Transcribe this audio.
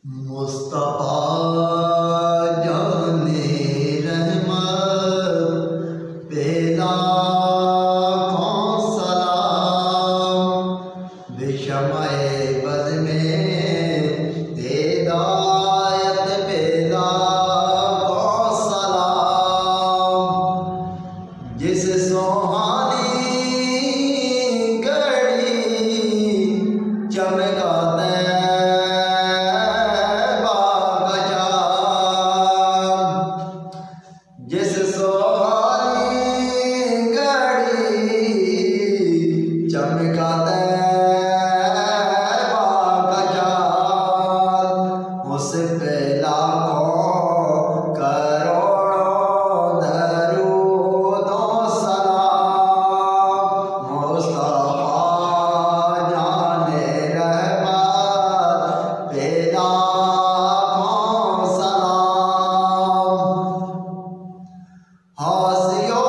मुस्तफा जाने रहमत पेदा कौन सलाम बेशमाए बज़ में हिदायत पेदा कौन सलाम जिस सोहानी घड़ी चमका जिस सोहानी घड़ी चमका तैबा का चाँद उस पे लाखों करोड़ों दरूदों सलाम मुस्तफा जाने रहमत पेदा हासियों